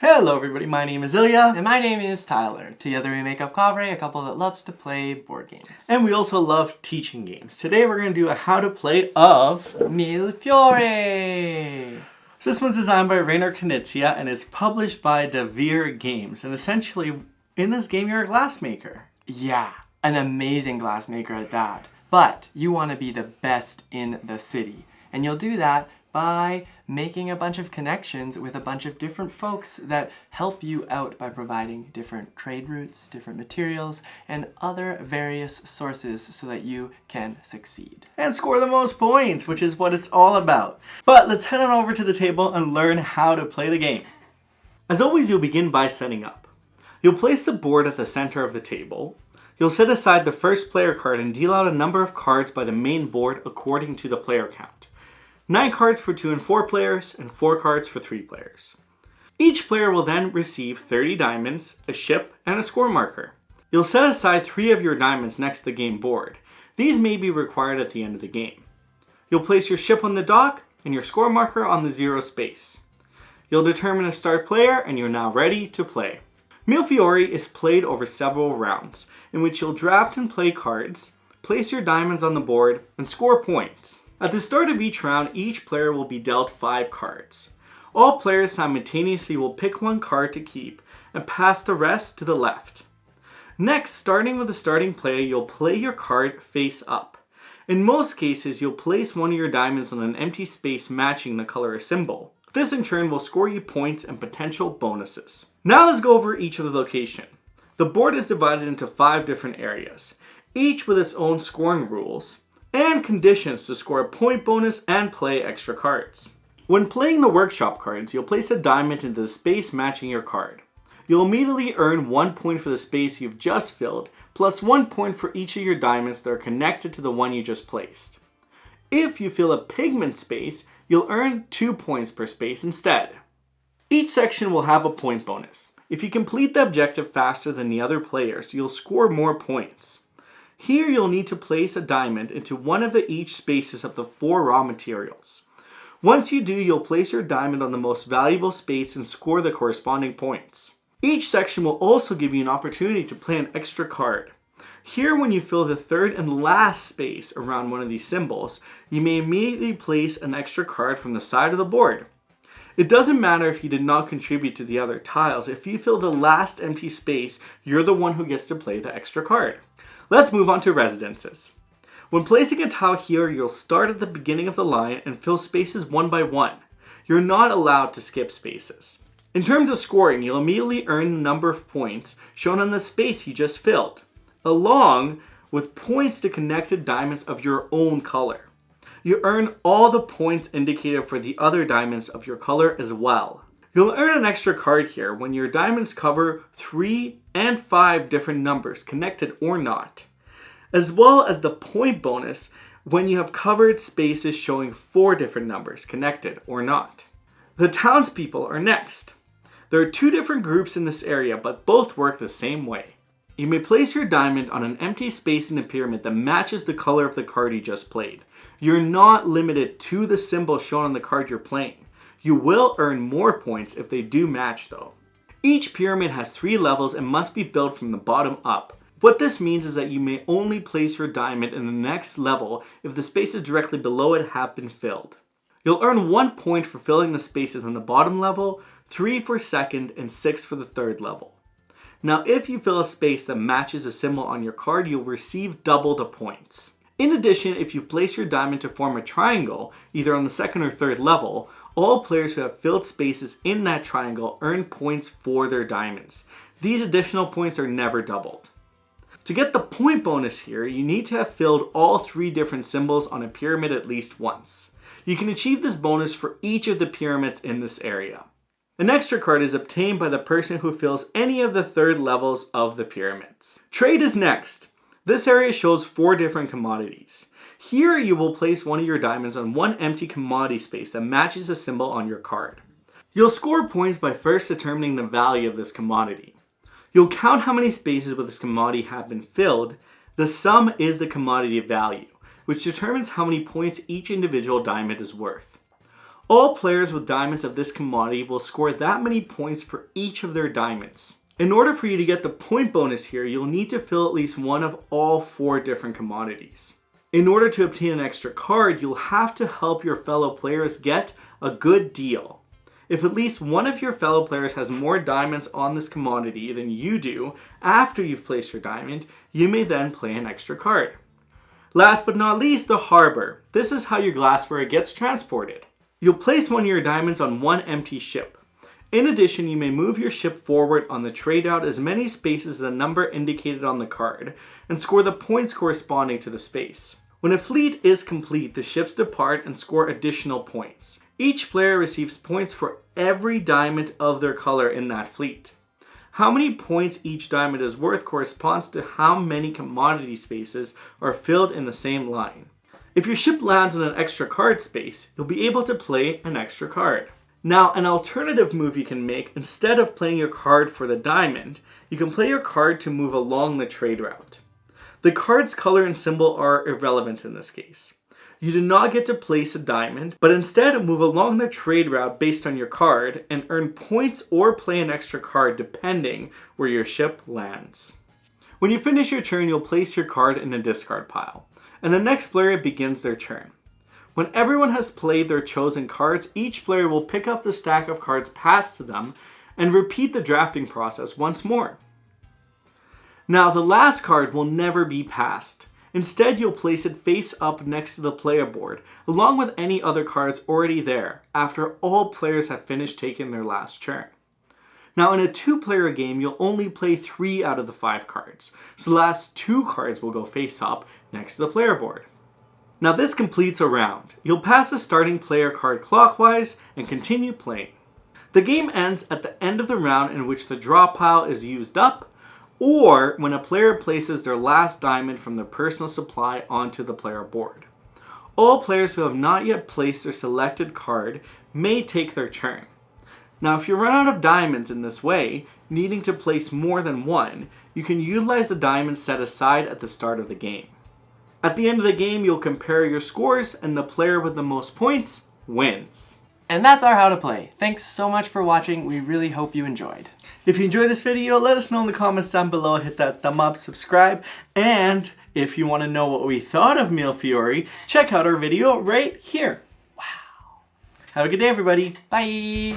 Hello everybody, my name is Ilya. And my name is Tyler. Together we make up Kovray, a couple that loves to play board games. And we also love teaching games. Today we're going to do a how to play of Mille Fiori! So this one's designed by Reiner Knizia and is published by Devir Games. And essentially, in this game you're a glassmaker. Yeah, an amazing glassmaker at that. But you want to be the best in the city. And you'll do that by making a bunch of connections with a bunch of different folks that help you out by providing different trade routes, different materials, and other various sources so that you can succeed. And score the most points, which is what it's all about. But let's head on over to the table and learn how to play the game. As always, you'll begin by setting up. You'll place the board at the center of the table. You'll set aside the first player card and deal out a number of cards by the main board according to the player count. 9 cards for 2 and 4 players, and 4 cards for 3 players. Each player will then receive 30 diamonds, a ship, and a score marker. You'll set aside 3 of your diamonds next to the game board. These may be required at the end of the game. You'll place your ship on the dock, and your score marker on the 0 space. You'll determine a start player, and you're now ready to play. Mille Fiori is played over several rounds, in which you'll draft and play cards, place your diamonds on the board, and score points. At the start of each round, each player will be dealt 5 cards. All players simultaneously will pick 1 card to keep and pass the rest to the left. Next, starting with the starting player, you'll play your card face up. In most cases, you'll place one of your diamonds on an empty space matching the color or symbol. This in turn will score you points and potential bonuses. Now let's go over each of the location. The board is divided into 5 different areas, each with its own scoring rules and conditions to score a point bonus and play extra cards. When playing the workshop cards, you'll place a diamond into the space matching your card. You'll immediately earn 1 point for the space you've just filled, plus 1 point for each of your diamonds that are connected to the one you just placed. If you fill a pigment space, you'll earn 2 points per space instead. Each section will have a point bonus. If you complete the objective faster than the other players, you'll score more points. Here you'll need to place a diamond into one of the each spaces of the 4 raw materials. Once you do, you'll place your diamond on the most valuable space and score the corresponding points. Each section will also give you an opportunity to play an extra card. Here, when you fill the third and last space around one of these symbols, you may immediately place an extra card from the side of the board. It doesn't matter if you did not contribute to the other tiles. If you fill the last empty space, you're the one who gets to play the extra card. Let's move on to residences. When placing a tile here, you'll start at the beginning of the line and fill spaces one by one. You're not allowed to skip spaces. In terms of scoring, you'll immediately earn the number of points shown on the space you just filled, along with points to connected diamonds of your own color. You earn all the points indicated for the other diamonds of your color as well. You'll earn an extra card here when your diamonds cover 3 and 5 different numbers, connected or not, as well as the point bonus when you have covered spaces showing 4 different numbers, connected or not. The townspeople are next. There are 2 different groups in this area, but both work the same way. You may place your diamond on an empty space in the pyramid that matches the color of the card you just played. You're not limited to the symbol shown on the card you're playing. You will earn more points if they do match though. Each pyramid has 3 levels and must be built from the bottom up. What this means is that you may only place your diamond in the next level if the spaces directly below it have been filled. You'll earn 1 point for filling the spaces on the bottom level, 3 for second, and 6 for the third level. Now if you fill a space that matches a symbol on your card, you'll receive double the points. In addition, if you place your diamond to form a triangle, either on the second or third level, all players who have filled spaces in that triangle earn points for their diamonds. These additional points are never doubled. To get the point bonus here, you need to have filled all 3 different symbols on a pyramid at least once. You can achieve this bonus for each of the pyramids in this area. An extra card is obtained by the person who fills any of the 3rd levels of the pyramids. Trade is next. This area shows 4 different commodities. Here you will place one of your diamonds on one empty commodity space that matches a symbol on your card. You'll score points by first determining the value of this commodity. You'll count how many spaces with this commodity have been filled. The sum is the commodity value, which determines how many points each individual diamond is worth. All players with diamonds of this commodity will score that many points for each of their diamonds. In order for you to get the point bonus here, you'll need to fill at least one of all 4 different commodities. In order to obtain an extra card, you'll have to help your fellow players get a good deal. If at least one of your fellow players has more diamonds on this commodity than you do after you've placed your diamond, you may then play an extra card. Last but not least, the harbor. This is how your glassware gets transported. You'll place one of your diamonds on one empty ship. In addition, you may move your ship forward on the trade route as many spaces as the number indicated on the card and score the points corresponding to the space. When a fleet is complete, the ships depart and score additional points. Each player receives points for every diamond of their color in that fleet. How many points each diamond is worth corresponds to how many commodity spaces are filled in the same line. If your ship lands on an extra card space, you'll be able to play an extra card. Now, an alternative move you can make, instead of playing your card for the diamond, you can play your card to move along the trade route. The card's color and symbol are irrelevant in this case. You do not get to place a diamond, but instead move along the trade route based on your card and earn points or play an extra card depending where your ship lands. When you finish your turn, you'll place your card in the discard pile, and the next player begins their turn. When everyone has played their chosen cards, each player will pick up the stack of cards passed to them and repeat the drafting process once more. Now, the last card will never be passed. Instead, you'll place it face up next to the player board, along with any other cards already there, after all players have finished taking their last turn. Now, in a 2-player game, you'll only play 3 out of the 5 cards, so the last 2 cards will go face up next to the player board. Now, this completes a round. You'll pass the starting player card clockwise and continue playing. The game ends at the end of the round in which the draw pile is used up, or when a player places their last diamond from their personal supply onto the player board. All players who have not yet placed their selected card may take their turn. Now, if you run out of diamonds in this way, needing to place more than one, you can utilize the diamonds set aside at the start of the game. At the end of the game, you'll compare your scores, and the player with the most points wins. And that's our how to play. Thanks so much for watching. We really hope you enjoyed. If you enjoyed this video, let us know in the comments down below. Hit that thumb up, subscribe, and if you want to know what we thought of Mille Fiori, check out our video right here. Wow. Have a good day, everybody. Bye.